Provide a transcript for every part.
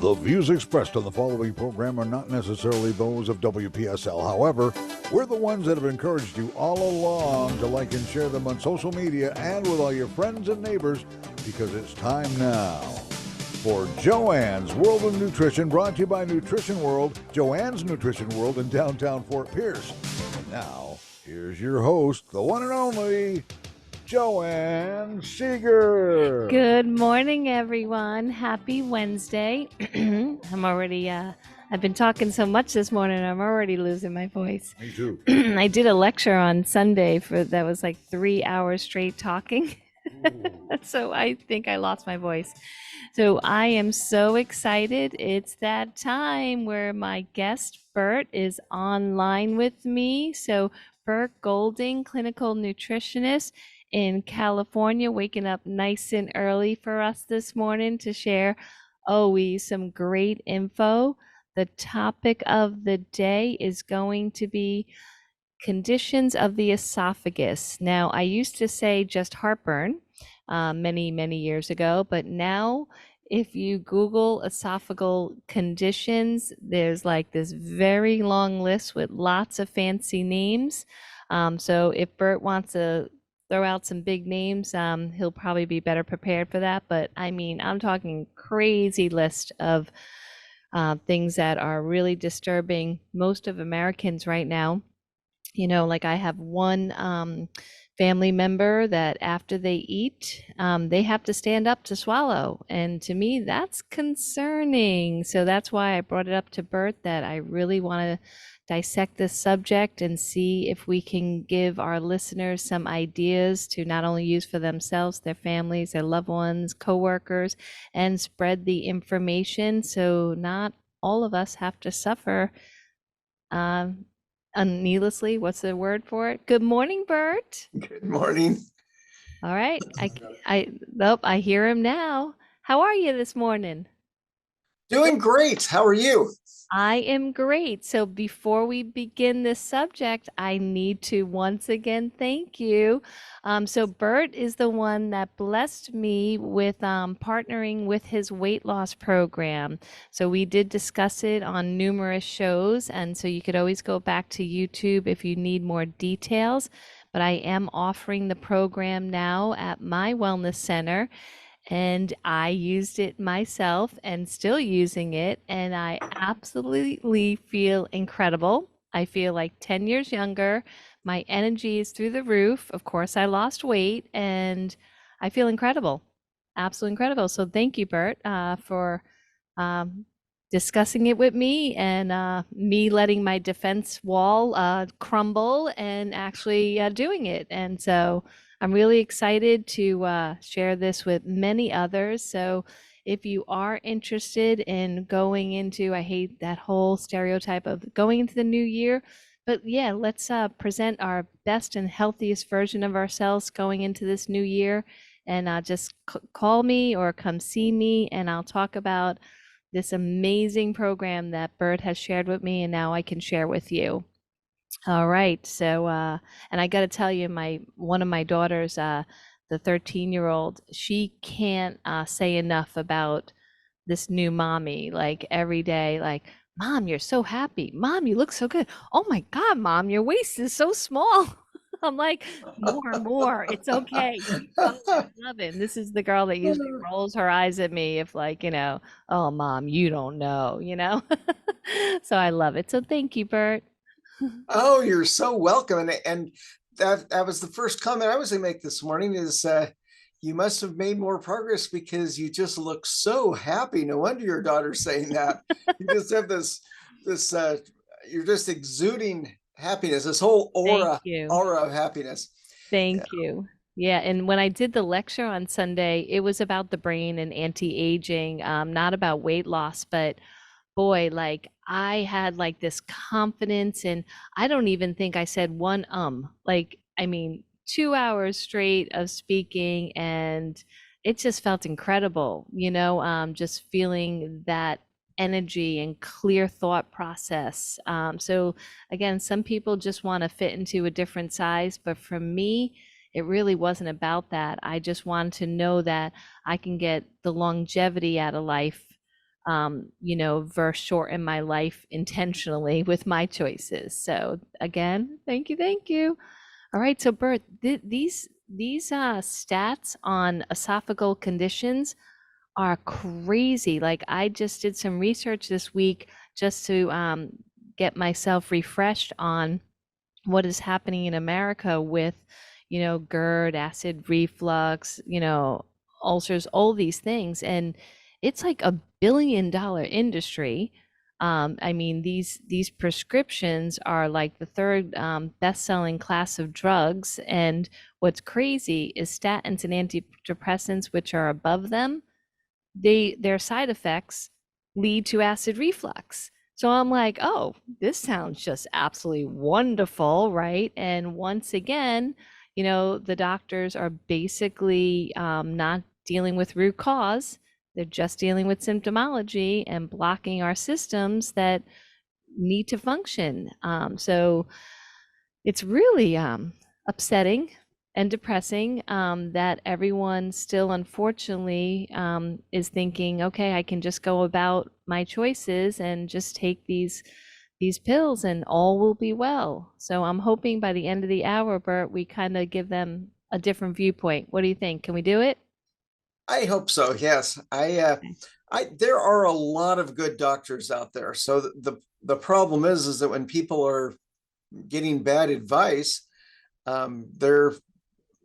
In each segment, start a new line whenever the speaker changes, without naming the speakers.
The views expressed on the following program are not necessarily those of WPSL. However, we're the ones that have encouraged you all along to like and share them on social media and with all your friends and neighbors, because it's time now for Joanne's World of Nutrition, brought to you by Nutrition World, Joanne's Nutrition World in downtown Fort Pierce. And now, here's your host, the one and only Joanne Seeger.
Good morning, everyone. Happy Wednesday. I've been talking so much this morning, I'm already losing my voice.
Me too.
I did a lecture on Sunday that was like 3 hours straight talking. So I think I lost my voice. So I am so excited. It's that time where my guest, Burt, is online with me. So Burt Goulding, clinical nutritionist in California, waking up nice and early for us this morning to share some great info. The topic of the day is going to be conditions of the esophagus. Now, I used to say just heartburn many years ago, but now if you Google esophageal conditions, there's like this very long list with lots of fancy names. So if Burt wants to throw out some big names, he'll probably be better prepared for that. But I mean, I'm talking crazy list of things that are really disturbing most of Americans right now. You know, like I have one family member that after they eat, they have to stand up to swallow. And to me, that's concerning. So that's why I brought it up to Burt, that I really want to dissect this subject and see if we can give our listeners some ideas to not only use for themselves, their families, their loved ones, coworkers, and spread the information so not all of us have to suffer needlessly. What's the word for it? Good morning, Burt.
Good morning.
All right. I hear him now. How are you this morning?
Doing great. How are you?
I am great. So before we begin this subject, I need to once again thank you. So Burt is the one that blessed me with partnering with his weight loss program. So we did discuss it on numerous shows, and so you could always go back to YouTube if you need more details. But I am offering the program now at my wellness center. And I used it myself and still using it, and I absolutely feel incredible. I feel like 10 years younger. My energy is through the roof. Of course, I lost weight, and I feel incredible. Absolutely incredible. So thank you, Burt, for discussing it with me, and me letting my defense wall crumble and actually doing it. And so I'm really excited to share this with many others. So if you are interested in going into, I hate that whole stereotype of going into the new year, but yeah, let's present our best and healthiest version of ourselves going into this new year. And just call me or come see me, and I'll talk about this amazing program that Burt has shared with me, and now I can share with you. All right. So, and I got to tell you, one of my daughters, the 13-year-old, she can't say enough about this new mommy. Like every day, like, Mom, you're so happy. Mom, you look so good. Oh my God, Mom, your waist is so small. I'm like, more. It's okay. I'm loving. This is the girl that usually rolls her eyes at me if, like, oh, Mom, you don't know, So I love it. So thank you, Burt.
Oh, you're so welcome. And that was the first comment I was going to make this morning is you must have made more progress because you just look so happy. No wonder your daughter's saying that. You just have this you're just exuding happiness, this whole aura of happiness.
Thank you. Yeah. And when I did the lecture on Sunday, it was about the brain and anti-aging, not about weight loss, but boy, like I had like this confidence, and I don't even think I said one, like, I mean, 2 hours straight of speaking, and it just felt incredible, just feeling that energy and clear thought process. So again, some people just want to fit into a different size, but for me, it really wasn't about that. I just wanted to know that I can get the longevity out of life verse shorten my life intentionally with my choices. So again, thank you, thank you. All right, so Bert, these stats on esophageal conditions are crazy. Like I just did some research this week just to get myself refreshed on what is happening in America with, GERD, acid reflux, ulcers, all these things. And it's like $1 billion industry. I mean, these prescriptions are like the third best-selling class of drugs. And what's crazy is statins and antidepressants, which are above them, their side effects lead to acid reflux. So I'm like, oh, this sounds just absolutely wonderful, right? And once again, the doctors are basically not dealing with root cause. They're just dealing with symptomology and blocking our systems that need to function. So it's really upsetting and depressing that everyone still, unfortunately, is thinking, okay, I can just go about my choices and just take these pills and all will be well. So I'm hoping by the end of the hour, Bert, we kind of give them a different viewpoint. What do you think? Can we do it?
I hope so. Yes, there are a lot of good doctors out there. So the problem is that when people are getting bad advice, they're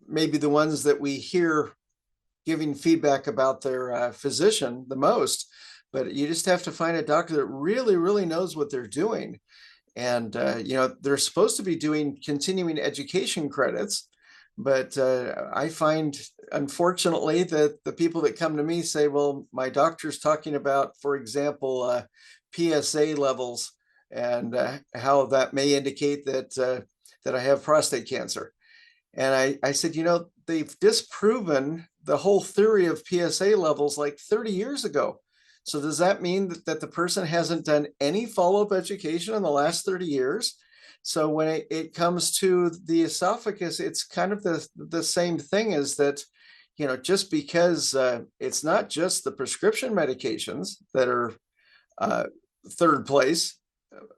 maybe the ones that we hear giving feedback about their physician the most. But you just have to find a doctor that really, really knows what they're doing. And, they're supposed to be doing continuing education credits. But I find, unfortunately, that the people that come to me say, well, my doctor's talking about, for example, PSA levels and how that may indicate that I have prostate cancer. And I said, they've disproven the whole theory of PSA levels like 30 years ago. So does that mean that the person hasn't done any follow-up education in the last 30 years? So when it comes to the esophagus, it's kind of the same thing, is that, just because it's not just the prescription medications that are third place,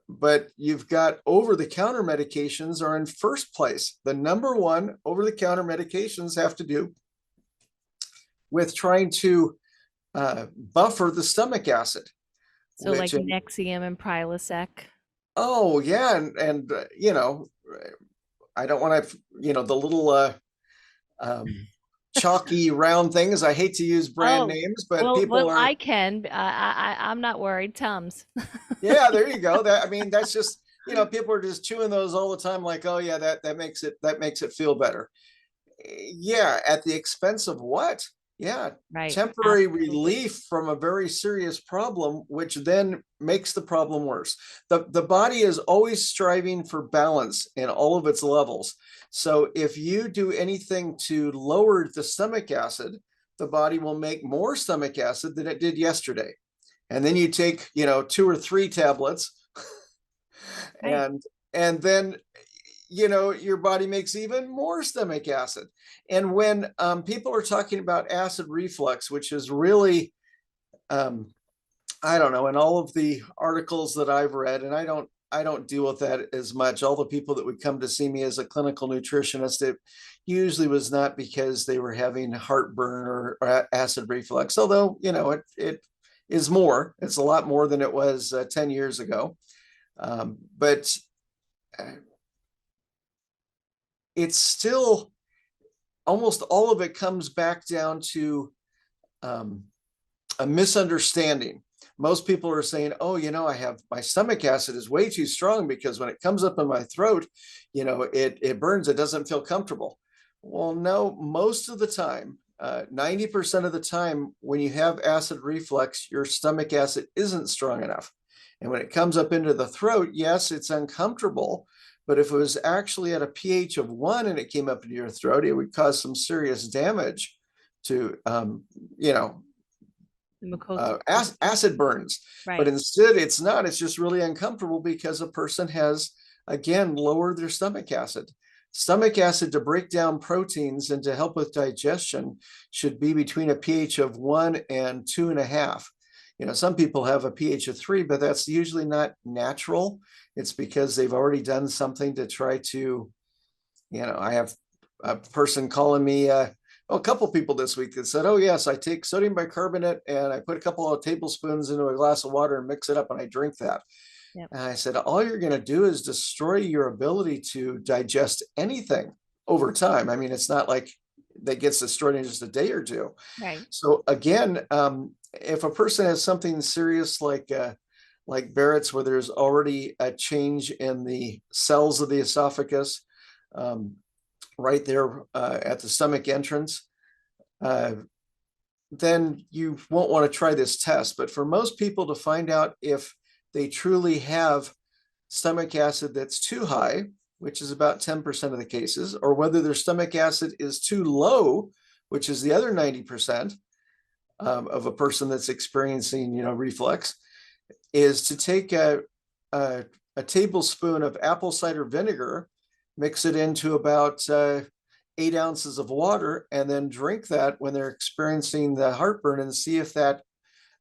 but you've got over-the-counter medications are in first place. The number one over-the-counter medications have to do with trying to buffer the stomach acid.
So like Nexium and Prilosec.
Oh yeah, and I don't want to, the little chalky round things. I hate to use brand names, but people are.
I can. I'm not worried. Tums.
Yeah, there you go. That's just, people are just chewing those all the time. Like, oh yeah, that makes it feel better. Yeah, at the expense of what? Yeah,
right.
Temporary Absolutely. Relief from a very serious problem, which then makes the problem worse. The body is always striving for balance in all of its levels. So if you do anything to lower the stomach acid, the body will make more stomach acid than it did yesterday. And then you take, 2 or 3 tablets
right.
and then your body makes even more stomach acid. And when people are talking about acid reflux, which is really, I don't know, in all of the articles that I've read, and I don't deal with that as much. All the people that would come to see me as a clinical nutritionist, it usually was not because they were having heartburn or acid reflux, although, it is more. It's a lot more than it was 10 years ago. But it's still, almost all of it comes back down to a misunderstanding. Most people are saying, oh, my stomach acid is way too strong because when it comes up in my throat, it burns, it doesn't feel comfortable. Well, no, most of the time, 90% of the time when you have acid reflux, your stomach acid isn't strong enough. And when it comes up into the throat, yes, it's uncomfortable. But if it was actually at a pH of 1 and it came up into your throat, it would cause some serious damage to, acid burns. Right. But instead, it's not. It's just really uncomfortable because a person has, again, lowered their stomach acid. Stomach acid, to break down proteins and to help with digestion, should be between a pH of 1 and 2.5. some people have a pH of 3, but that's usually not natural. It's because they've already done something to try to, I have a person calling me, a couple people this week that said, oh yes, I take sodium bicarbonate and I put a couple of tablespoons into a glass of water and mix it up and I drink that.
Yep.
And I said, all you're going to do is destroy your ability to digest anything over time. I mean, it's not like that gets destroyed in just a day or two.
Right.
So again, if a person has something serious like Barrett's, where there's already a change in the cells of the esophagus, right there at the stomach entrance, then you won't want to try this test. But for most people to find out if they truly have stomach acid that's too high, which is about 10% of the cases, or whether their stomach acid is too low, which is the other 90% of a person that's experiencing, reflux, is to take a tablespoon of apple cider vinegar, mix it into about 8 ounces of water, and then drink that when they're experiencing the heartburn and see if that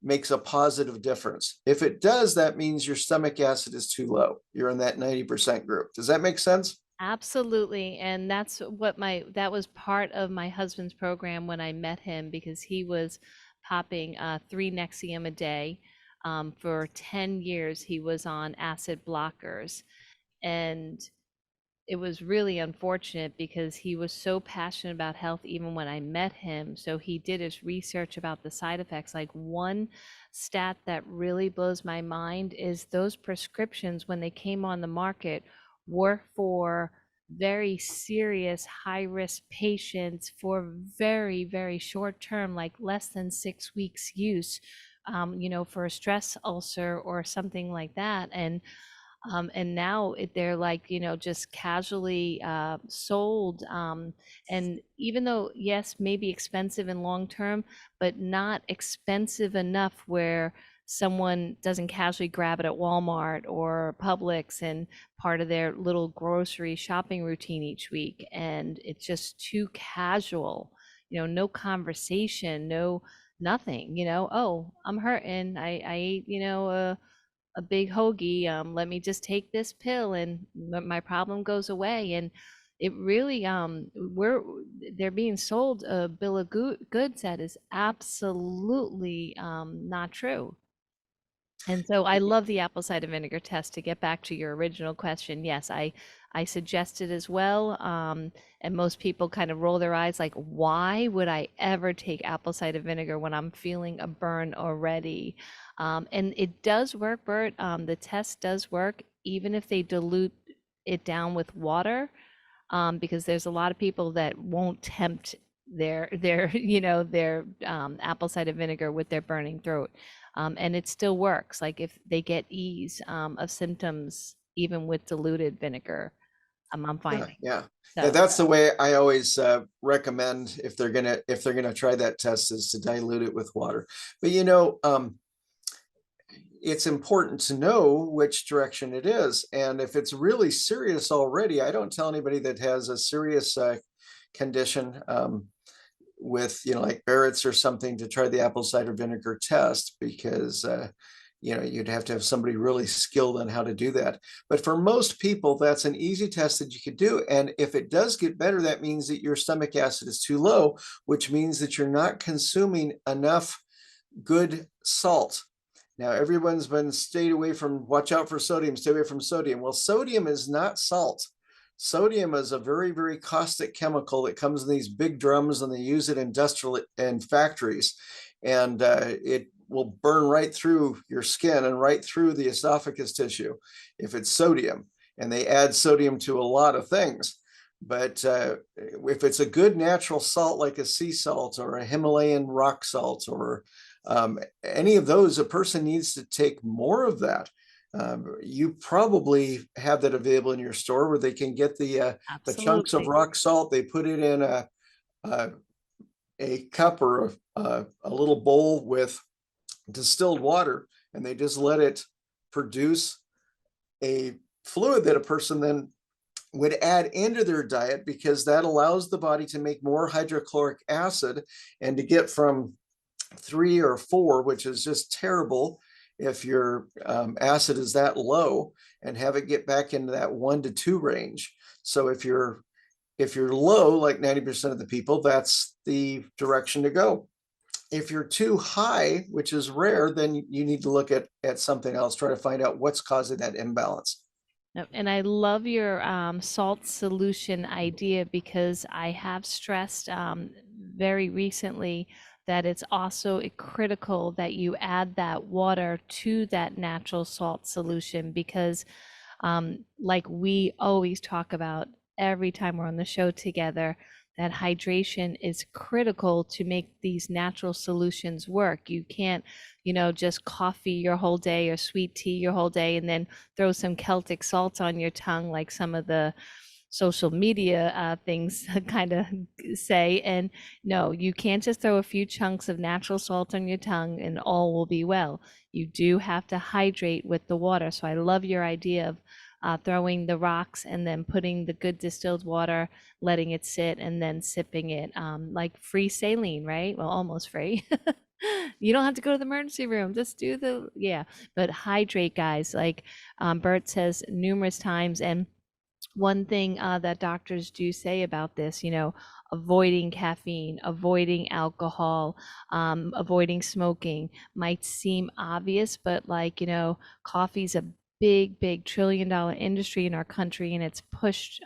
makes a positive difference. If it does, that means your stomach acid is too low. You're in that 90% group. Does that make sense?
Absolutely. And that's what that was part of my husband's program when I met him, because he was popping 3 Nexium a day. For 10 years, he was on acid blockers. And it was really unfortunate because he was so passionate about health even when I met him. So he did his research about the side effects. Like, one stat that really blows my mind is those prescriptions, when they came on the market, were for very serious high-risk patients for very, very short term, like less than 6 weeks use, for a stress ulcer or something like that. And now they're like, just casually sold. And even though, yes, maybe expensive in long term, but not expensive enough where someone doesn't casually grab it at Walmart or Publix and part of their little grocery shopping routine each week. And it's just too casual, no conversation, no nothing, oh, I'm hurting. I ate, a big hoagie. Let me just take this pill and my problem goes away. And it really, they're being sold a bill of goods that is absolutely not true. And so I love the apple cider vinegar test. To get back to your original question, yes, I suggest it as well. And most people kind of roll their eyes like, why would I ever take apple cider vinegar when I'm feeling a burn already? And it does work, Bert. The test does work, even if they dilute it down with water, because there's a lot of people that won't tempt their their apple cider vinegar with their burning throat. And it still works. Like, if they get ease of symptoms, even with diluted vinegar, I'm finding.
Yeah.
So,
That's the way I always recommend if they're gonna try that test, is to dilute it with water. But it's important to know which direction it is. And if it's really serious already, I don't tell anybody that has a serious condition with, like Barrett's or something, to try the apple cider vinegar test, because, you'd have to have somebody really skilled on how to do that. But for most people, that's an easy test that you could do. And if it does get better, that means that your stomach acid is too low, which means that you're not consuming enough good salt. Now, everyone's been watch out for sodium, stay away from sodium. Well, sodium is not salt. Sodium is a very, very caustic chemical that comes in these big drums, and they use it in factories. And it will burn right through your skin and right through the esophagus tissue if it's sodium. And they add sodium to a lot of things. But if it's a good natural salt, like a sea salt or a Himalayan rock salt, or any of those, a person needs to take more of that. You probably have that available in your store, where they can get the chunks of
absolutely.
rock salt. They put it in a cup or a little bowl with distilled water, and they just let it produce a fluid that a person then would add into their diet, because that allows the body to make more hydrochloric acid and to get from 3 or 4, which is just terrible if your acid is that low, and have it get back into that 1 to 2 range. So if you're low, like 90% of the people, that's the direction to go. If you're too high, which is rare, then you need to look at something else, try to find out what's causing that imbalance.
Yep, and I love your salt solution idea, because I have stressed very recently that it's also critical that you add that water to that natural salt solution, because like we always talk about every time we're on the show together, that hydration is critical to make these natural solutions work. You can't, just coffee your whole day or sweet tea your whole day and then throw some Celtic salt on your tongue, like some of the social media things kind of say. And no, you can't just throw a few chunks of natural salt on your tongue and all will be well. You do have to hydrate with the water. So I love your idea of throwing the rocks and then putting the good distilled water, letting it sit, and then sipping it, like free saline, right? Well, almost free. You don't have to go to the emergency room. Just do yeah. But hydrate, guys. Like Burt says numerous times. And one thing that doctors do say about this, avoiding caffeine, avoiding alcohol, avoiding smoking might seem obvious, but coffee's a big $1 trillion industry in our country, and it's pushed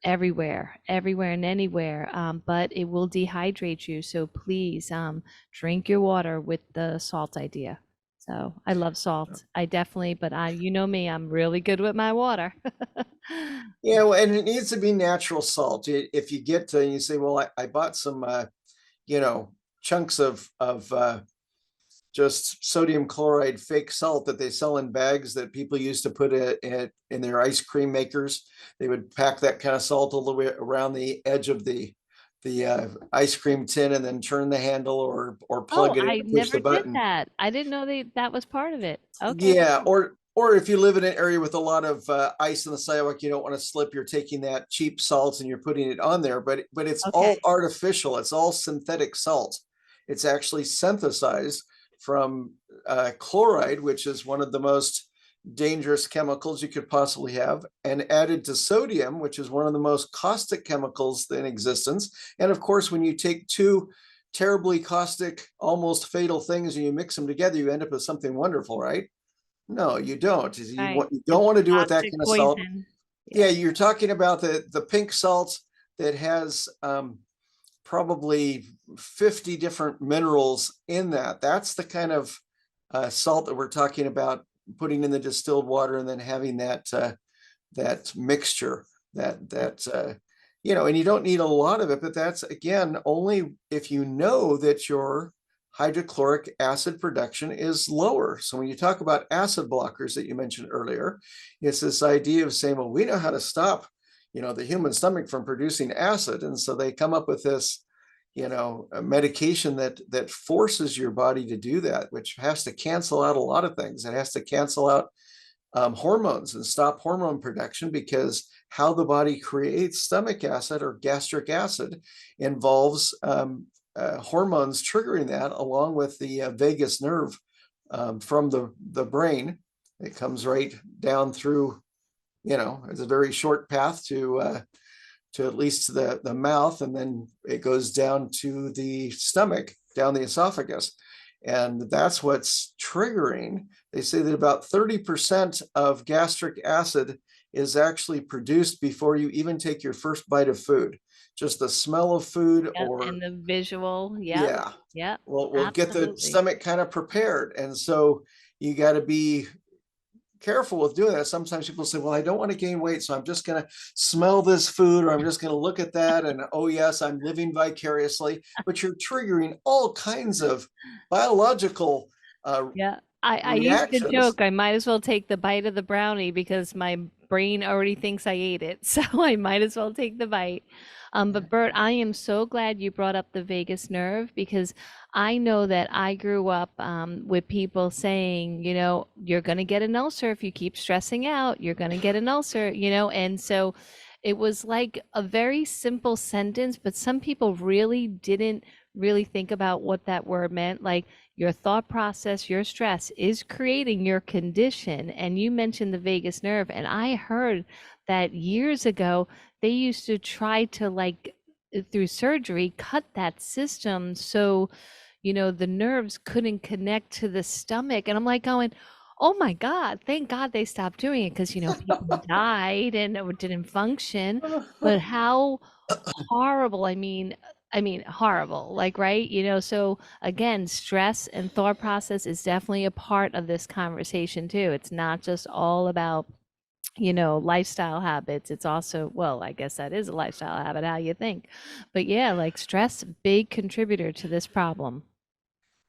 everywhere, and anywhere. But it will dehydrate you. So please drink your water with the salt idea. So I love salt. I definitely, but you know me, I'm really good with my water.
Yeah, well, and it needs to be natural salt. If you get to, you say, well, I bought some, chunks of just sodium chloride fake salt that they sell in bags that people used to put in their ice cream makers. They would pack that kind of salt all the way around the edge of the ice cream tin, and then turn the handle or plug it in
I
and push
never
the
did
button.
that. I didn't know that was part of it. Okay.
Yeah, or if you live in an area with a lot of ice on the sidewalk, you don't want to slip. You're taking that cheap salt and you're putting it on there, but it's
Okay.
all artificial. It's all synthetic salt. It's actually synthesized from chloride, which is one of the most dangerous chemicals you could possibly have, and added to sodium, which is one of the most caustic chemicals in existence. And of course, when you take two terribly caustic, almost fatal things and you mix them together, you end up with something wonderful, right? No, you don't.
Right.
You don't
It's
want to do with that
toxic
kind of salt.
poison.
Yeah,
Yeah.
you're talking about the pink salt that has probably 50 different minerals in that. That's the kind of salt that we're talking about, putting in the distilled water and then having that mixture, and you don't need a lot of it, but that's again only if you know that your hydrochloric acid production is lower. So when you talk about acid blockers that you mentioned earlier, it's this idea of saying, well, we know how to stop, the human stomach from producing acid. And so they come up with this, a medication that forces your body to do that, which has to cancel out a lot of things. It has to cancel out hormones and stop hormone production, because how the body creates stomach acid or gastric acid involves hormones triggering that, along with the vagus nerve from the brain. It comes right down through, it's a very short path to at least the mouth, and then it goes down to the stomach, down the esophagus. And that's what's triggering. They say that about 30% of gastric acid is actually produced before you even take your first bite of food. Just the smell of food,
Yep.
or
And the visual. Yep.
yeah,
Yep.
we'll get the
Absolutely.
stomach kind of prepared. And so you got to be careful with doing that. Sometimes people say, well, I don't want to gain weight, so I'm just going to smell this food, or I'm just going to look at that, and oh yes, I'm living vicariously. But you're triggering all kinds of biological
Yeah. I used to
reactions.
joke I might as well take the bite of the brownie because my brain already thinks I ate it. So I might as well take the bite. But Bert, I am so glad you brought up the vagus nerve, because I know that I grew up with people saying, you're going to get an ulcer if you keep stressing out. You're going to get an ulcer, and so It was like a very simple sentence, but some people really didn't really think about what that word meant. Like your thought process, your stress is creating your condition. And you mentioned the vagus nerve, and I heard that years ago they used to try to like through surgery cut that system so the nerves couldn't connect to the stomach. And I'm like going, oh my God, thank God they stopped doing it because, people died and it didn't function. But how horrible, I mean, horrible, like, right? So again, stress and thought process is definitely a part of this conversation too. It's not just all about lifestyle habits. It's also, well, I guess that is a lifestyle habit, how you think. But yeah, like stress, big contributor to this problem.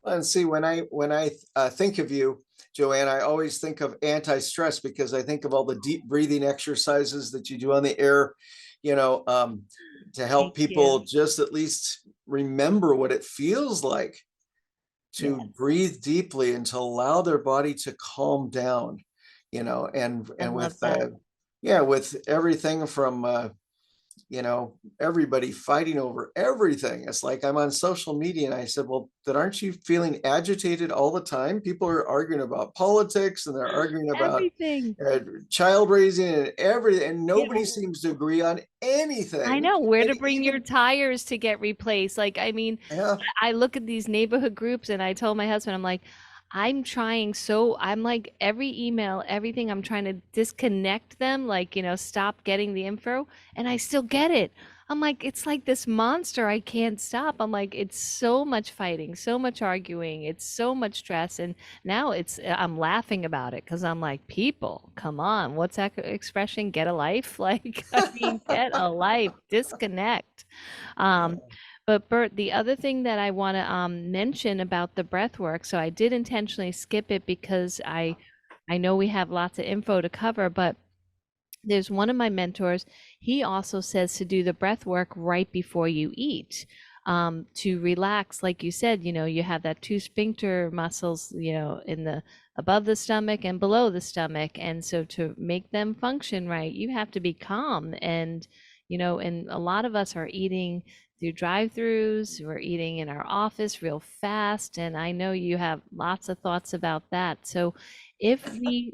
And see, when I think of you, Joanne, I always think of anti-stress because I think of all the deep breathing exercises that you do on the air, you know, um, to
Thank
help people
you.
just at least remember what it feels like to
Yes,
breathe deeply and to allow their body to calm down, and
I
and
love
with
that.
yeah, with everything from everybody fighting over everything. It's like I'm on social media and I said, well, then aren't you feeling agitated all the time? People are arguing about politics and they're arguing about
Everything.
uh, child raising and everything, and
Yeah,
nobody seems to agree on
I
anything.
know where
And
to bring your
even,
tires to get replaced. Like, I mean,
yeah,
I look at these neighborhood groups and I told my husband, I'm like, I'm like every email, everything, I'm trying to disconnect them, like, stop getting the info, and I still get it. I'm like, it's like this monster I can't stop. I'm like, it's so much fighting, so much arguing, it's so much stress. And now I'm laughing about it because I'm like, people, come on, what's that expression? Get a life? Like, I mean, get a life, disconnect. Um, but Bert, the other thing that I want to mention about the breath work, so I did intentionally skip it because I know we have lots of info to cover, but there's one of my mentors, he also says to do the breath work right before you eat, to relax. Like you said, you have that two sphincter muscles, in the above the stomach and below the stomach. And so to make them function right, you have to be calm. And a lot of us are eating through drive-throughs, we're eating in our office real fast. And I know you have lots of thoughts about that. So if we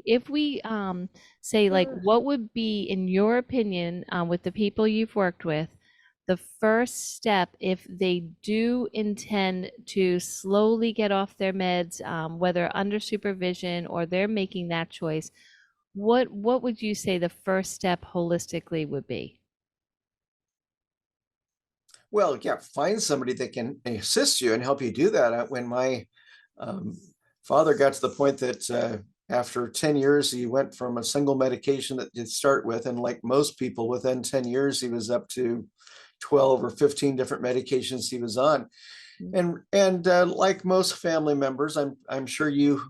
say, like, what would be, in your opinion, with the people you've worked with, the first step if they do intend to slowly get off their meds, whether under supervision or they're making that choice, what would you say the first step holistically would be?
well, yeah, find somebody that can assist you and help you do that. When my um, father got to the point that after 10 years, he went from a single medication that he'd start with, and like most people, within 10 years, he was up to 12 or 15 different medications he was on. And like most family members, I'm sure you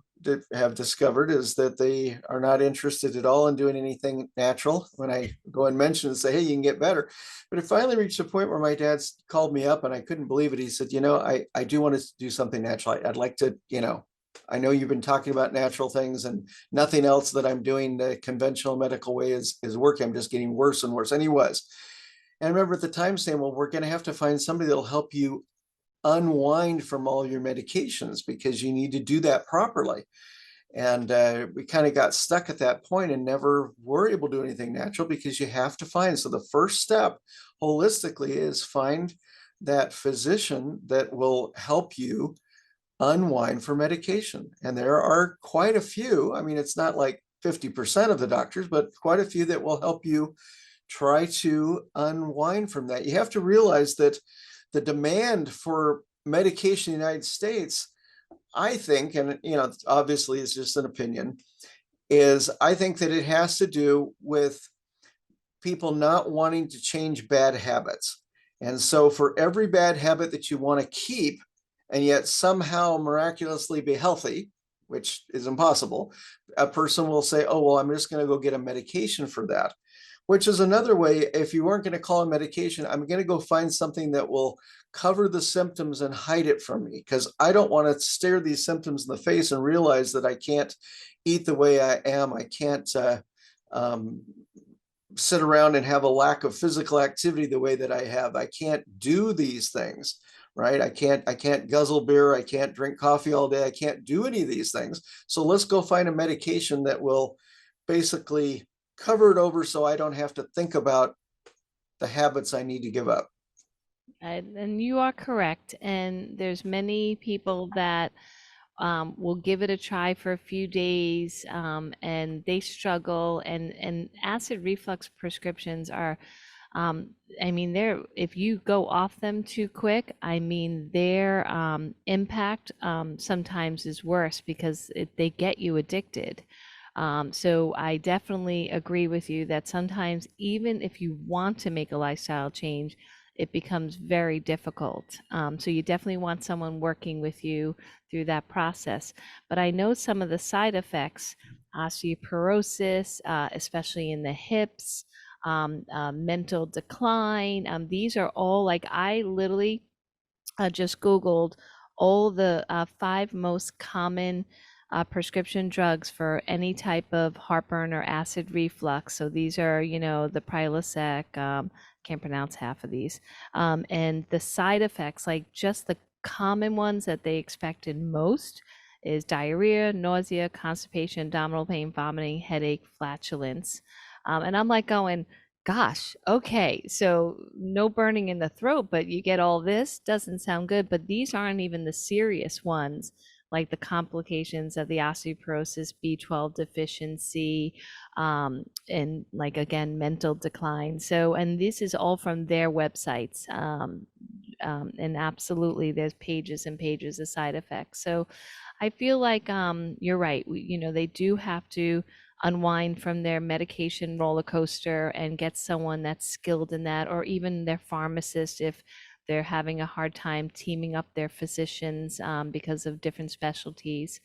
have discovered, is that they are not interested at all in doing anything natural. When I go and mention and say, hey, you can get better. But it finally reached a point where my dad's called me up and I couldn't believe it. He said, I do want to do something natural. I'd like to, I know you've been talking about natural things and nothing else that I'm doing the conventional medical way is working. I'm just getting worse and worse. And he was. And I remember at the time saying, well, we're going to have to find somebody that'll help you unwind from all your medications because you need to do that properly. And we kind of got stuck at that point and never were able to do anything natural because you have to find. So the first step holistically is find that physician that will help you unwind for medication. And there are quite a few. I mean, it's not like 50% of the doctors, but quite a few that will help you try to unwind from that. You have to realize that the demand for medication in the United States, I think, and obviously it's just an opinion, is I think that it has to do with people not wanting to change bad habits. And so for every bad habit that you want to keep and yet somehow miraculously be healthy, which is impossible, a person will say, oh, well, I'm just going to go get a medication for that, which is another way. If you weren't going to call it medication, I'm going to go find something that will cover the symptoms and hide it from me, because I don't want to stare these symptoms in the face and realize that I can't eat the way I am. I can't um, sit around and have a lack of physical activity the way that I have. I can't do these things, right? I can't guzzle beer. I can't drink coffee all day. I can't do any of these things. So let's go find a medication that will basically cover it over so I don't have to think about the habits I need to give up.
And you are correct. And there's many people that will give it a try for a few days, and they struggle. And acid reflux prescriptions are, um, I mean, they're if you go off them too quick, I mean, their impact sometimes is worse because they get you addicted. So I definitely agree with you that sometimes even if you want to make a lifestyle change, it becomes very difficult. So you definitely want someone working with you through that process. But I know some of the side effects, osteoporosis, especially in the hips, mental decline. These are all like I literally just Googled all the 5 most common prescription drugs for any type of heartburn or acid reflux. So these are, the Prilosec, can't pronounce half of these. And the side effects, like just the common ones that they expected most, is diarrhea, nausea, constipation, abdominal pain, vomiting, headache, flatulence. And I'm like going, gosh, okay, so no burning in the throat, but you get all this. Doesn't sound good, but these aren't even the serious ones, like the complications of the osteoporosis, B12 deficiency, and like again, mental decline. So, and this is all from their websites. And absolutely, there's pages and pages of side effects. So I feel like you're right. They do have to unwind from their medication roller coaster and get someone that's skilled in that, or even their pharmacist if they're having a hard time teaming up their physicians because of different specialties.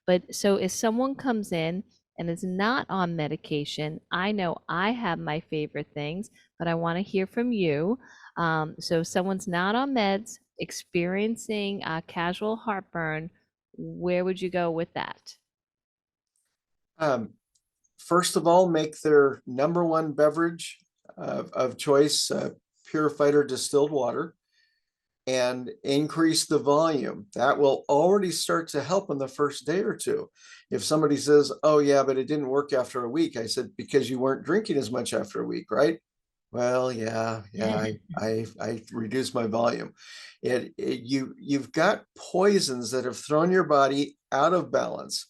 But so if someone comes in and is not on medication, I know I have my favorite things, but I want to hear from you. So if someone's not on meds, experiencing casual heartburn, where would you go with that?
Um, First of all, make their number one beverage of choice purified or distilled water, and increase the volume. That will already start to help in the first day or two. If somebody says, oh yeah, but it didn't work after a week, I said, because you weren't drinking as much after a week, right? Well, yeah, I reduced my volume. You've got poisons that have thrown your body out of balance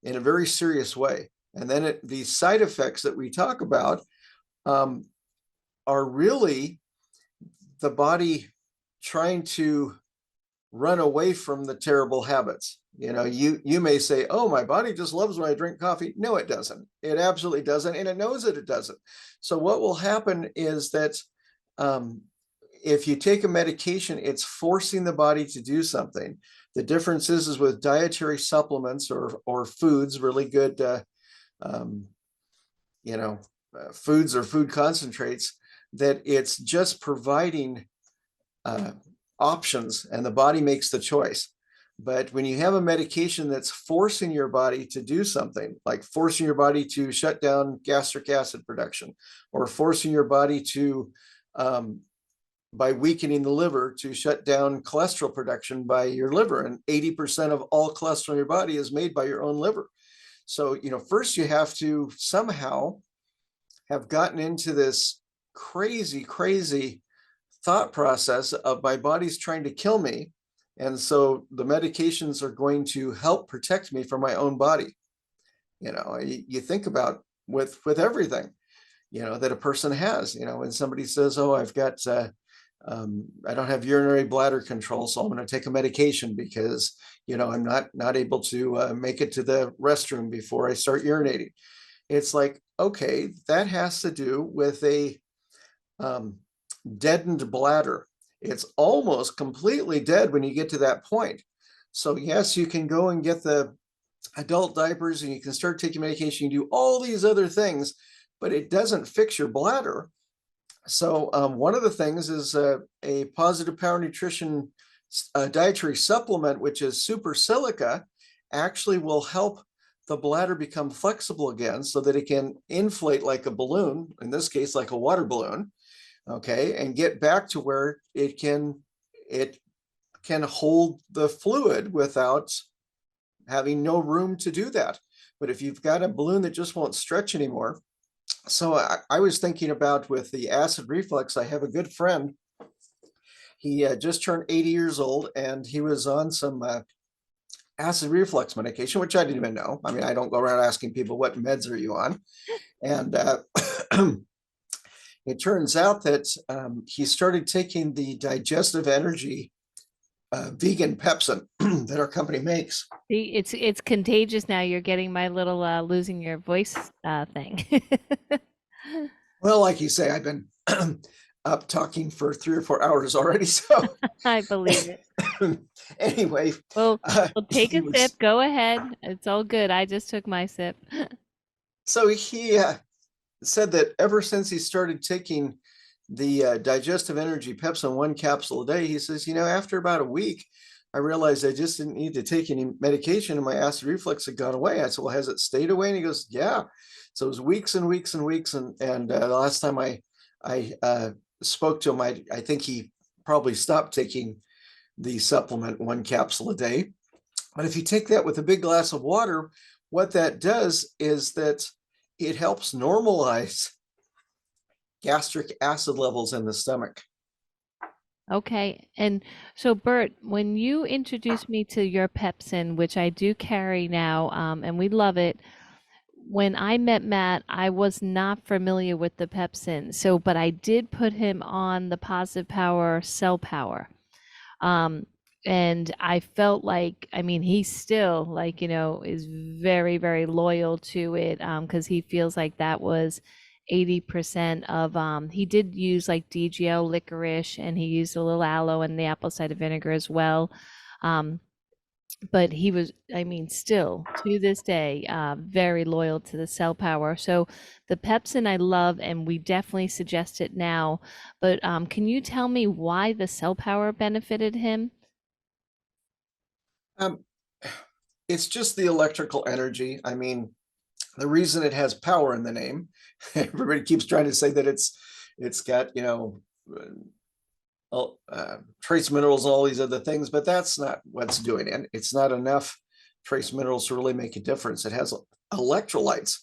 in a very serious way. And then these side effects that we talk about um, are really the body trying to run away from the terrible habits. You may say, oh, my body just loves when I drink coffee. No, it doesn't. It absolutely doesn't. And it knows that it doesn't. So what will happen is that if you take a medication, it's forcing the body to do something. The difference is with dietary supplements or foods, really good, foods or food concentrates, that it's just providing options and the body makes the choice. But when you have a medication that's forcing your body to do something, like forcing your body to shut down gastric acid production, or forcing your body to, by weakening the liver, to shut down cholesterol production by your liver, and 80% of all cholesterol in your body is made by your own liver. So, first you have to somehow have gotten into this crazy thought process of my body's trying to kill me. And so the medications are going to help protect me from my own body. You think about with everything, that a person has, when somebody says, oh, I've got, I don't have urinary bladder control, so I'm going to take a medication because, I'm not able to make it to the restroom before I start urinating. It's like, okay, that has to do with a deadened bladder. It's almost completely dead when you get to that point. So yes, you can go and get the adult diapers and you can start taking medication, you do all these other things, but it doesn't fix your bladder. So one of the things is a positive power nutrition dietary supplement, which is super silica, actually will help the bladder become flexible again so that it can inflate like a balloon, in this case, like a water balloon, okay, and get back to where it can hold the fluid without having no room to do that. But if you've got a balloon that just won't stretch anymore, so I was thinking about with the acid reflux, I have a good friend. He just turned 80 years old, and he was on some acid reflux medication, which I didn't even know. I mean, I don't go around asking people, what meds are you on? And it turns out that he started taking the digestive energy vegan pepsin that our company makes.
See, it's contagious now. You're getting my little losing your voice thing.
Well, like you say, I've been up talking for 3 or 4 hours already. So
I believe it.
anyway,
Well, take a sip. Go ahead. It's all good. I just took my sip.
So he said that ever since he started taking the digestive energy pepsin 1 capsule a day, he says, after about a week, I realized I just didn't need to take any medication and my acid reflux had gone away. I said, well, has it stayed away? And he goes, yeah. So it was weeks and weeks and weeks. And the last time I spoke to him, I think he probably stopped taking the supplement 1 capsule a day. But if you take that with a big glass of water, what that does is that it helps normalize gastric acid levels in the stomach.
Okay. And so, Burt, when you introduced me to your Pepsin, which I do carry now, and we love it, when I met Matt, I was not familiar with the Pepsin. So, but I did put him on the Positive Power Cell Power. And I felt like, I mean, he still like, is very, very loyal to it, because he feels like that was 80% of, he did use like DGL licorice, and he used a little aloe and the apple cider vinegar as well. But he was, I mean, still to this day, very loyal to the Cell Power. So the Pepsin I love, and we definitely suggest it now. But can you tell me why the Cell Power benefited him?
It's just the electrical energy. I mean, the reason it has power in the name, everybody keeps trying to say that it's got, trace minerals and all these other things, but that's not what's doing it. It's not enough trace minerals to really make a difference. It has electrolytes,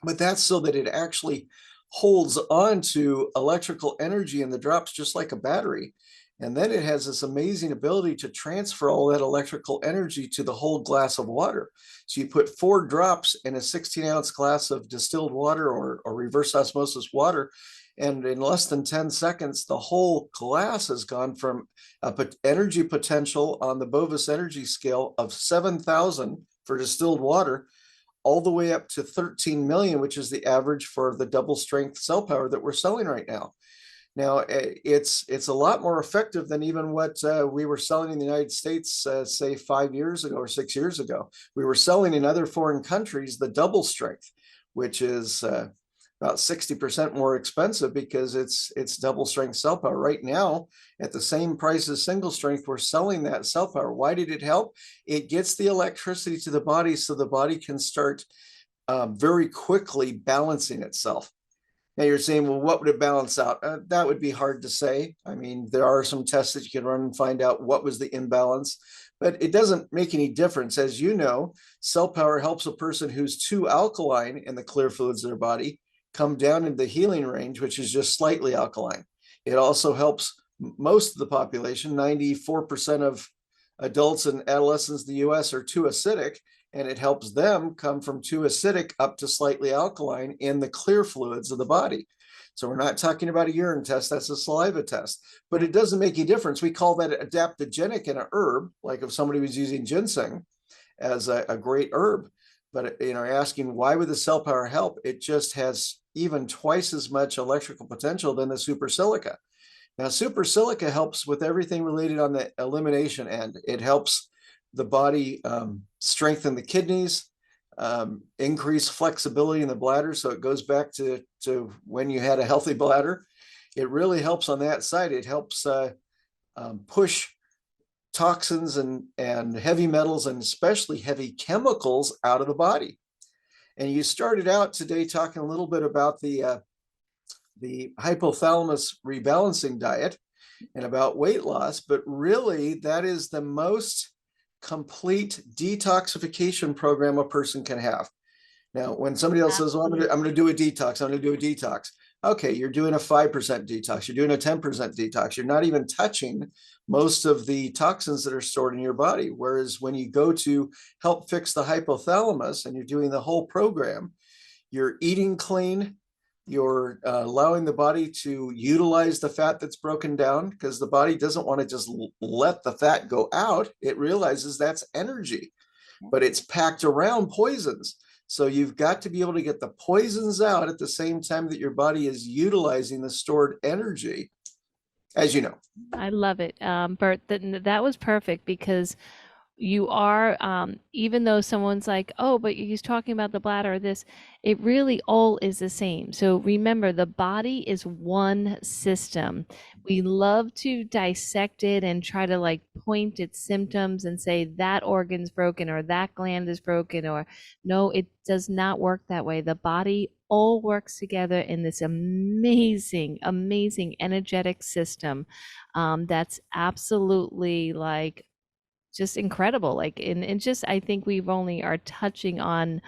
but that's so that it actually holds on to electrical energy in the drops, just like a battery. And then it has this amazing ability to transfer all that electrical energy to the whole glass of water. So you put 4 drops in a 16-ounce glass of distilled water or reverse osmosis water, and in less than 10 seconds, the whole glass has gone from energy potential on the Bovis energy scale of 7,000 for distilled water all the way up to 13 million, which is the average for the double strength Cell Power that we're selling right now. Now, it's a lot more effective than even what we were selling in the United States, say 5 years ago or 6 years ago. We were selling in other foreign countries the double strength, which is about 60% more expensive because it's double strength Cell Power. Right now, at the same price as single strength, we're selling that Cell Power. Why did it help? It gets the electricity to the body so the body can start very quickly balancing itself. Now you're saying, well, what would it balance out? That would be hard to say. I mean, there are some tests that you can run and find out what was the imbalance, but it doesn't make any difference. As you know, Cell Power helps a person who's too alkaline in the clear fluids of their body come down into the healing range, which is just slightly alkaline. It also helps most of the population. 94% of adults and adolescents in the US are too acidic, and it helps them come from too acidic up to slightly alkaline in the clear fluids of the body. So we're not talking about a urine test, that's a saliva test, but it doesn't make any difference. We call that adaptogenic in a herb, like if somebody was using ginseng as a great herb. But asking why would the Cell Power help? It just has even twice as much electrical potential than the super silica. Now, super silica helps with everything related on the elimination end. It helps the body strengthen the kidneys, increase flexibility in the bladder. So it goes back to when you had a healthy bladder. It really helps on that side. It helps push toxins and heavy metals, and especially heavy chemicals, out of the body. And you started out today talking a little bit about the hypothalamus rebalancing diet and about weight loss, but really that is the most complete detoxification program a person can have. Now, when somebody else says, well, I'm going to do a detox, I'm going to do a detox. Okay, you're doing a 5% detox, you're doing a 10% detox. You're not even touching most of the toxins that are stored in your body. Whereas when you go to help fix the hypothalamus and you're doing the whole program, you're eating clean, you're allowing the body to utilize the fat that's broken down, because the body doesn't want to just let the fat go out. It realizes that's energy, but it's packed around poisons. So you've got to be able to get the poisons out at the same time that your body is utilizing the stored energy, as you know.
I love it. Bert, that was perfect, because you are, even though someone's like, oh, but he's talking about the bladder or this, it really all is the same. So remember, the body is one system. We love to dissect it and try to like point its symptoms and say that organ's broken or that gland is broken, or no, it does not work that way. The body all works together in this amazing, amazing energetic system, that's absolutely like just incredible. Like, and just, I think we've only are touching on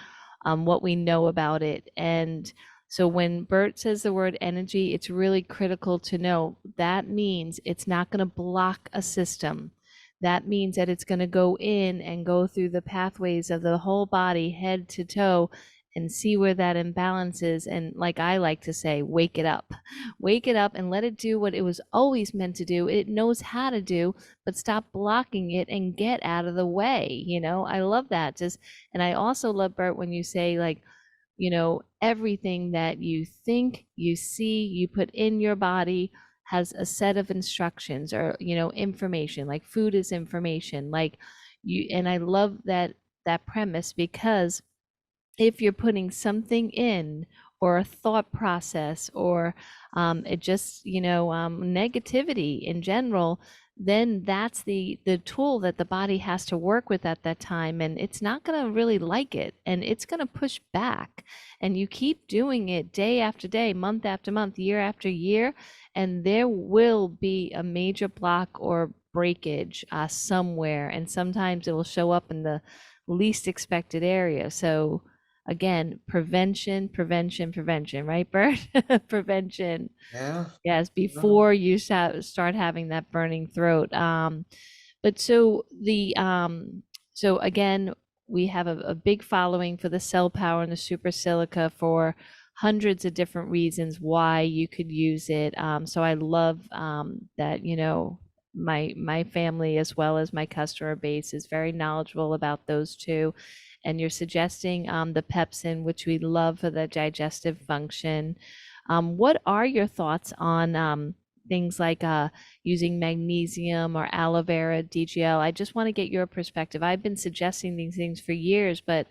what we know about it. And so when Bert says the word energy, it's really critical to know that means it's not going to block a system. That means that it's going to go in and go through the pathways of the whole body, head to toe, and see where that imbalance is. And like I like to say, wake it up. Wake it up and let it do what it was always meant to do. It knows how to do, but stop blocking it and get out of the way. I love that. And I also love, Bert, when you say like, everything that you think, you see, you put in your body has a set of instructions or, information. Like food is information. Like and I love that premise, because if you're putting something in, or a thought process, or it just negativity in general, then that's the tool that the body has to work with at that time, and it's not going to really like it, and it's going to push back. And you keep doing it day after day, month after month, year after year, and there will be a major block or breakage somewhere, and sometimes it will show up in the least expected area. So again, prevention, right, Bert? Prevention.
Yeah.
Yes, before you start having that burning throat. But so again, we have a big following for the cell power and the super silica for hundreds of different reasons why you could use it. So I love that, my family as well as my customer base is very knowledgeable about those two. And you're suggesting the pepsin, which we love for the digestive function. What are your thoughts on things like using magnesium or aloe vera, DGL? I just want to get your perspective. I've been suggesting these things for years, but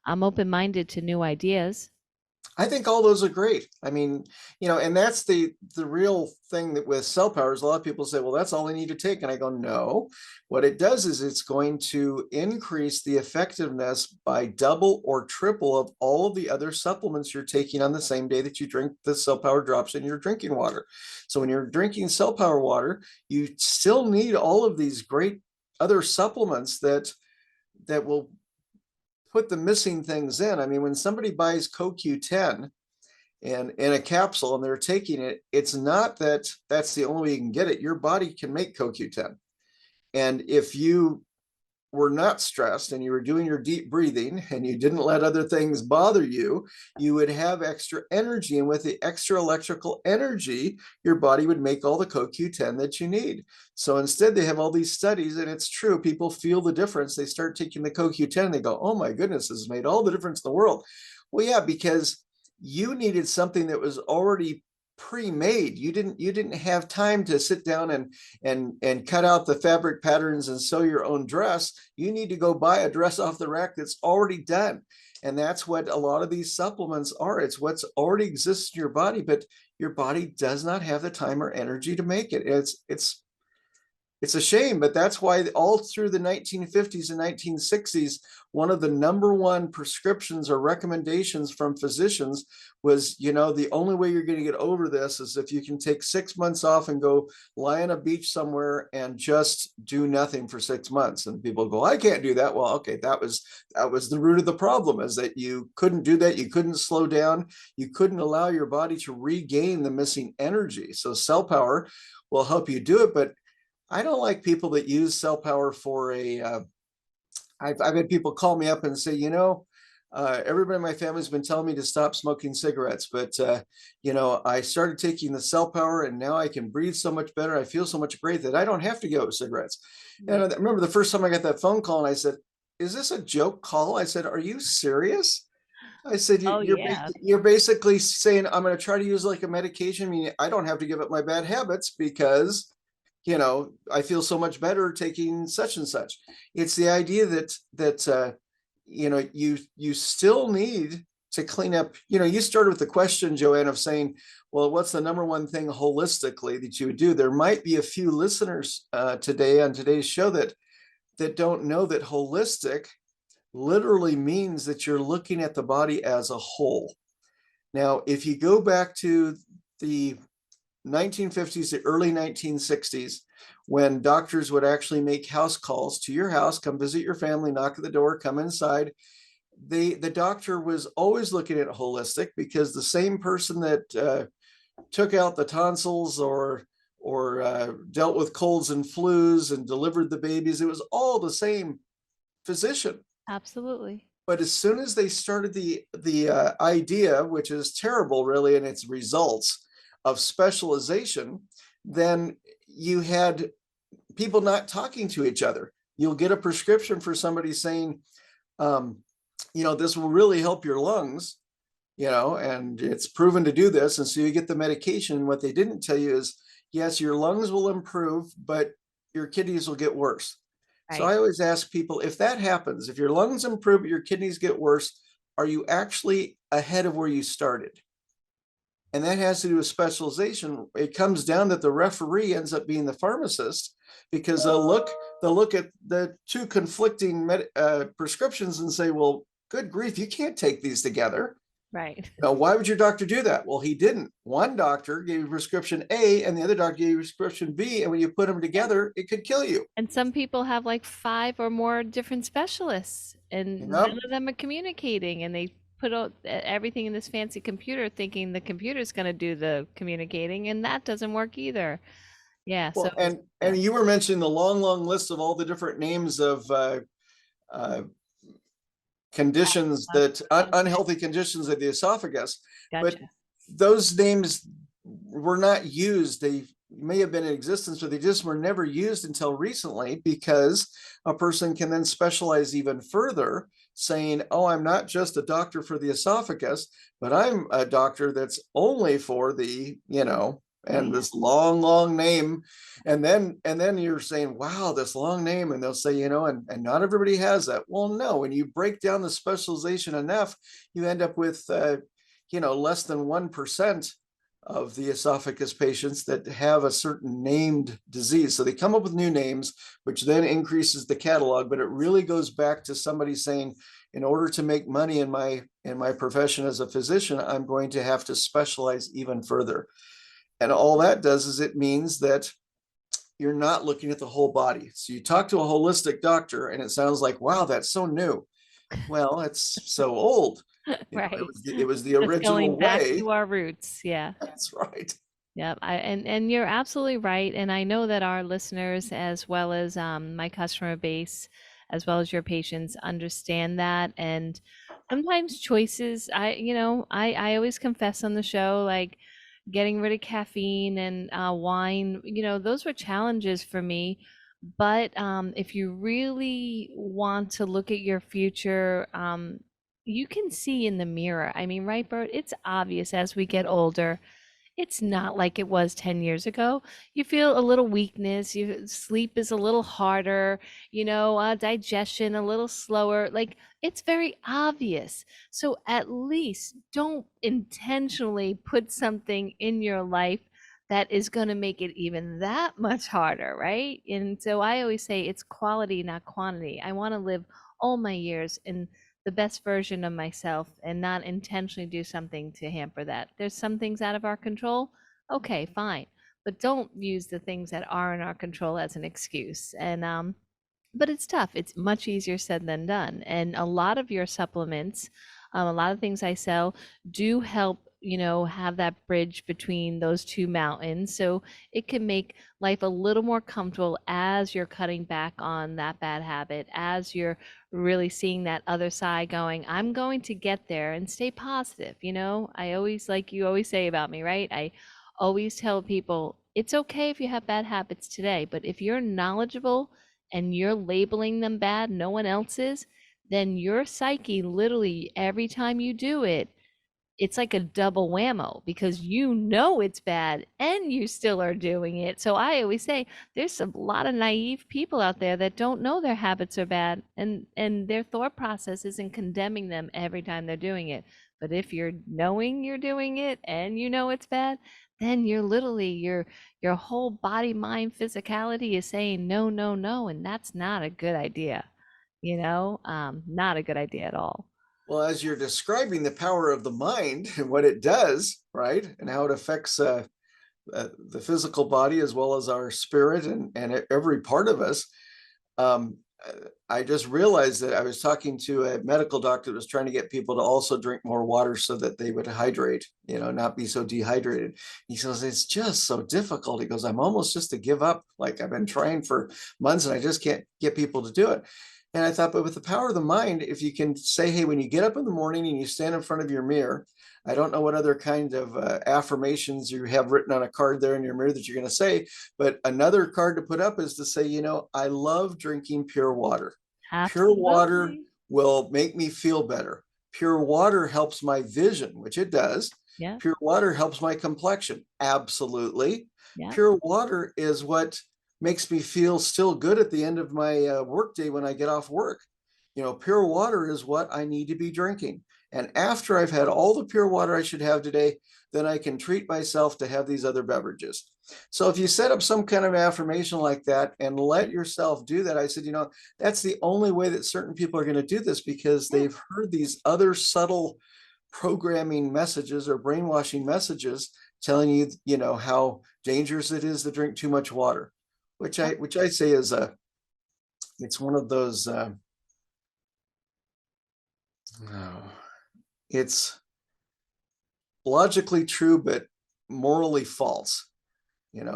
I'm open-minded to new ideas.
I think all those are great. I mean, and that's the real thing that with cell power is a lot of people say, well, that's all I need to take. And I go, no, what it does is it's going to increase the effectiveness by double or triple of all of the other supplements you're taking on the same day that you drink the cell power drops in your drinking water. So when you're drinking cell power water, you still need all of these great other supplements that will put the missing things in. I mean, when somebody buys CoQ10 and in a capsule and they're taking it, it's not that that's the only way you can get it. Your body can make CoQ10. And if you were not stressed and you were doing your deep breathing and you didn't let other things bother you, you would have extra energy. And with the extra electrical energy, your body would make all the CoQ10 that you need. So instead, they have all these studies, and it's true. People feel the difference. They start taking the CoQ10 and they go, oh my goodness, this has made all the difference in the world. Well, yeah, because you needed something that was already pre-made. You didn't have time to sit down and cut out the fabric patterns and sew your own dress. You need to go buy a dress off the rack that's already done. And that's what a lot of these supplements are. It's what's already exists in your body, but your body does not have the time or energy to make it. It's a shame, but that's why all through the 1950s and 1960s, one of the number one prescriptions or recommendations from physicians was, the only way you're going to get over this is if you can take 6 months off and go lie on a beach somewhere and just do nothing for 6 months. And people go, I can't do that. Well, okay, that was the root of the problem, is that you couldn't do that. You couldn't slow down. You couldn't allow your body to regain the missing energy. So cell power will help you do it, but I don't like people that use cell power for I've had people call me up and say, everybody in my family's been telling me to stop smoking cigarettes, but I started taking the cell power and now I can breathe so much better. I feel so much great that I don't have to give up cigarettes. And I remember the first time I got that phone call and I said, is this a joke call? I said, are you serious? I said,
Oh yeah.
you're basically saying I'm going to try to use like a medication, meaning I don't have to give up my bad habits because I feel so much better taking such and such. It's the idea that you still need to clean up. You started with the question, Joanne, of saying, well, what's the number one thing holistically that you would do? There might be a few listeners today on today's show that don't know that holistic literally means that you're looking at the body as a whole. Now, if you go back to the 1950s, the early 1960s, when doctors would actually make house calls to your house, come visit your family, knock at the door, come inside. The doctor was always looking at holistic, because the same person that took out the tonsils or dealt with colds and flus and delivered the babies, it was all the same physician.
Absolutely.
But as soon as they started the idea, which is terrible really in its results, of specialization, then you had people not talking to each other. You'll get a prescription for somebody saying, this will really help your lungs, and it's proven to do this. And so you get the medication. What they didn't tell you is, yes, your lungs will improve, but your kidneys will get worse. Right. So I always ask people, if that happens, if your lungs improve, but your kidneys get worse, are you actually ahead of where you started? And that has to do with specialization. It comes down that the referee ends up being the pharmacist, because they'll look at the two conflicting prescriptions and say, well, good grief, you can't take these together.
Right.
Now, why would your doctor do that? Well, he didn't. One doctor gave you prescription A and the other doctor gave you prescription B. And when you put them together, it could kill you.
And some people have like 5 or more different specialists, and none of them are communicating, and they put out everything in this fancy computer thinking the computer's going to do the communicating, and that doesn't work either. Yeah.
Well,
So
and you were mentioning the long list of all the different names of conditions, that unhealthy conditions of the esophagus.
gotcha.
But those names were not used. They may have been in existence, but they just were never used until recently, because a person can then specialize even further, saying, oh, I'm not just a doctor for the esophagus, but I'm a doctor that's only for the, and this long name. And then you're saying, wow, this long name. And they'll say, and not everybody has that. Well, no, when you break down the specialization enough, you end up with, less than 1% of the esophagus patients that have a certain named disease. So they come up with new names, which then increases the catalog. But it really goes back to somebody saying, in order to make money in my profession as a physician, I'm going to have to specialize even further. And all that does is it means that you're not looking at the whole body. So you talk to a holistic doctor and it sounds like, wow, that's so new. Well, it's so old.
Right.
It was the original
going back
way.
to our roots. Yeah.
That's right.
Yeah, and you're absolutely right. And I know that our listeners, as well as my customer base, as well as your patients, understand that. And sometimes choices, I always confess on the show, like getting rid of caffeine and wine, those were challenges for me. But if you really want to look at your future, you can see in the mirror. I mean, right, Bert? It's obvious as we get older. It's not like it was 10 years ago. You feel a little weakness. Sleep is a little harder, digestion a little slower. Like, it's very obvious. So at least don't intentionally put something in your life that is going to make it even that much harder, right? And so I always say it's quality, not quantity. I want to live all my years in the best version of myself and not intentionally do something to hamper that. There's some things out of our control. Okay, fine. But don't use the things that are in our control as an excuse. And but it's tough. It's much easier said than done. And a lot of your supplements, a lot of things I sell do help, have that bridge between those two mountains. So it can make life a little more comfortable as you're cutting back on that bad habit, as you're really seeing that other side going, I'm going to get there, and stay positive. I always, like you always say about me, right? I always tell people it's okay if you have bad habits today, but if you're knowledgeable and you're labeling them bad, no one else is, then your psyche literally every time you do it, it's like a double whammo because it's bad and you still are doing it. So I always say there's a lot of naive people out there that don't know their habits are bad, and their thought process isn't condemning them every time they're doing it. But if you're knowing you're doing it and it's bad, then you're literally your whole body, mind, physicality is saying no, no, no, and that's not a good idea. Not a good idea at all.
Well, as you're describing the power of the mind and what it does, right, and how it affects the physical body as well as our spirit and every part of us, I just realized that I was talking to a medical doctor that was trying to get people to also drink more water so that they would hydrate, not be so dehydrated. He says, it's just so difficult. He goes, I'm almost just to give up. Like I've been trying for months and I just can't get people to do it. And I thought, but with the power of the mind, if you can say, hey, when you get up in the morning and you stand in front of your mirror, I don't know what other kind of affirmations you have written on a card there in your mirror that you're going to say, but another card to put up is to say, I love drinking pure water.
Absolutely.
Pure water will make me feel better. Pure water helps my vision, which it does.
Yeah.
Pure water helps my complexion. Absolutely.
Yeah.
Pure water is what makes me feel still good at the end of my workday when I get off work. Pure water is what I need to be drinking. And after I've had all the pure water I should have today, then I can treat myself to have these other beverages. So if you set up some kind of affirmation like that and let yourself do that, I said, that's the only way that certain people are going to do this, because they've heard these other subtle programming messages or brainwashing messages telling you, how dangerous it is to drink too much water, which I say is it's one of those, it's logically true, but morally false.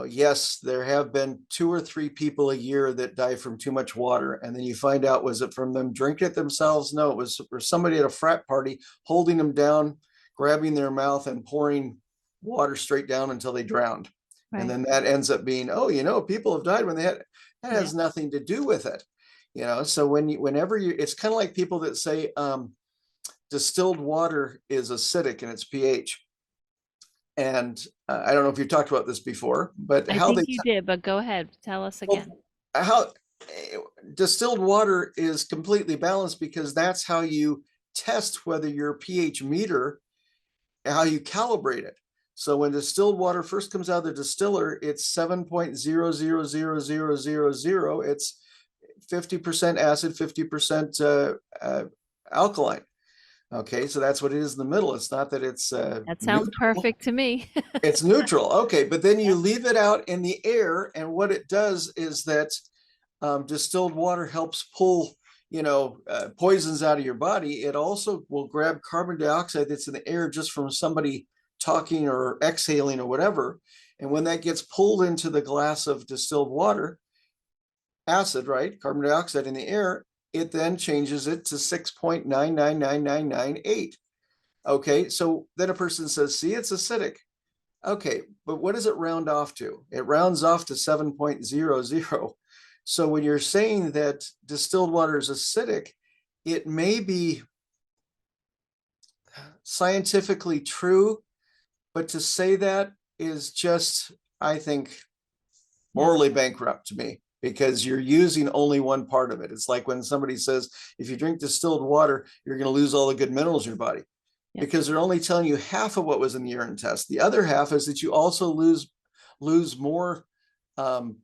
Yes, there have been 2 or 3 people a year that die from too much water. And then you find out, was it from them drinking it themselves? No, it was for somebody at a frat party holding them down, grabbing their mouth and pouring water straight down until they drowned. Right. And then that ends up being, people have died when they had, that has nothing to do with it. So whenever it's kind of like people that say, distilled water is acidic in its pH. And I don't know if you talked about this before, but
I think you did, but go ahead, tell us again.
Well, how distilled water is completely balanced, because that's how you test whether your pH meter, how you calibrate it. So when distilled water first comes out of the distiller, it's 7.000000. It's 50% acid, 50% alkaline. Okay, so that's what it is in the middle. It's not that it's
that sounds neutral. Perfect to me.
It's neutral. Okay, but then you leave it out in the air, and what it does is that distilled water helps pull poisons out of your body. It also will grab carbon dioxide that's in the air just from somebody talking or exhaling or whatever, and when that gets pulled into the glass of distilled water, acid, right, carbon dioxide in the air, it then changes it to 6.999998. Okay, so then a person says, see, it's acidic. Okay, but what does it round off to? It rounds off to 7.00. So when you're saying that distilled water is acidic, it may be scientifically true, but to say that is just, I think, morally bankrupt to me, because you're using only one part of it. It's like when somebody says, if you drink distilled water, you're going to lose all the good minerals in your body, because they're only telling you half of what was in the urine test. The other half is that you also lose lose more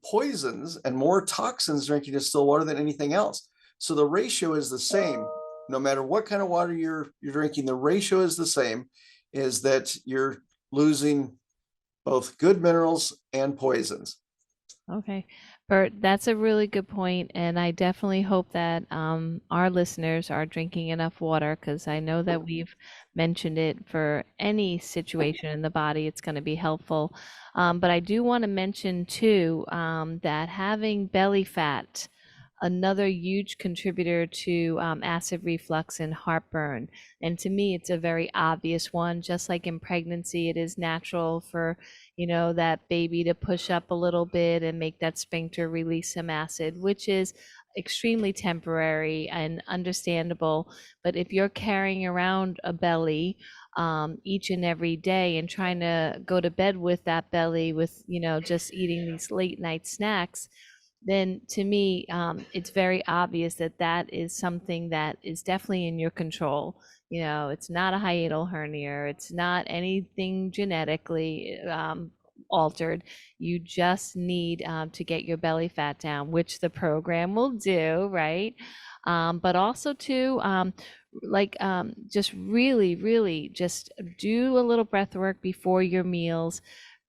poisons and more toxins drinking distilled water than anything else. So the ratio is the same. No matter what kind of water you're drinking, the ratio is the same, is that you're losing both good minerals and poisons.
Okay, Bert, that's a really good point, and I definitely hope that our listeners are drinking enough water because I know that we've mentioned it for any situation in the body, it's going to be helpful. But I do want to mention too that having belly fat, another huge contributor to acid reflux and heartburn. And to me, it's a very obvious one. Just like in pregnancy, it is natural for, that baby to push up a little bit and make that sphincter release some acid, which is extremely temporary and understandable. But if you're carrying around a belly each and every day and trying to go to bed with that belly with, just eating these late night snacks, then to me, it's very obvious that that is something that is definitely in your control. It's not a hiatal hernia, it's not anything genetically altered. You just need to get your belly fat down, which the program will do, right? But also too, just really, really just do a little breath work before your meals.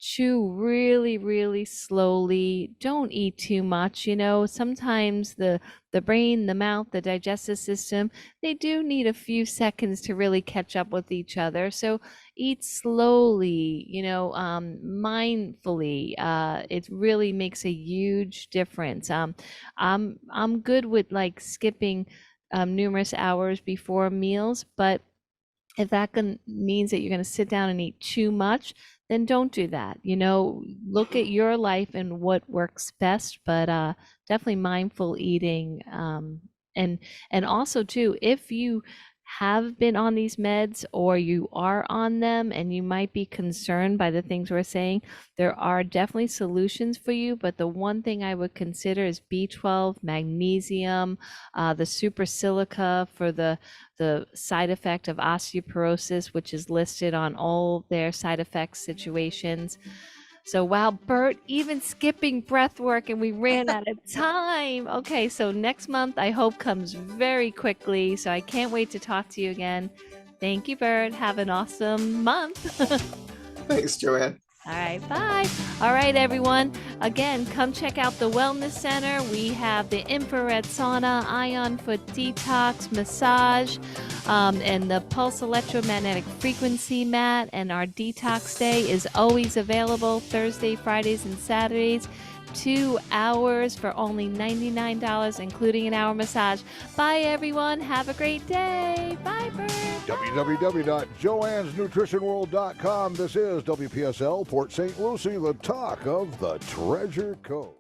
Chew really, really slowly. Don't eat too much. Sometimes the brain, the mouth, the digestive system, they do need a few seconds to really catch up with each other. So eat slowly, mindfully. It really makes a huge difference. I'm good with like skipping numerous hours before meals, but if that means that you're going to sit down and eat too much, then don't do that. Look at your life and what works best, but definitely mindful eating. And also too, if you have been on these meds or you are on them and you might be concerned by the things we're saying, there are definitely solutions for you. But the one thing I would consider is B12, magnesium, the super silica for the side effect of osteoporosis, which is listed on all their side effect situations. So wow, Bert, even skipping breath work and we ran out of time. Okay, so next month I hope comes very quickly. So I can't wait to talk to you again. Thank you, Bert. Have an awesome month.
Thanks, Joanne.
All right, bye. All right, everyone. Again, come check out the Wellness Center. We have the infrared sauna, ion foot detox, massage, and the pulse electromagnetic frequency mat. And our detox day is always available Thursday, Fridays, and Saturdays. 2 hours for only $99, including an hour massage. Bye, everyone. Have a great day. Bye, Bert.
www.joannesnutritionworld.com. This is WPSL Port St. Lucie, the talk of the Treasure Coast.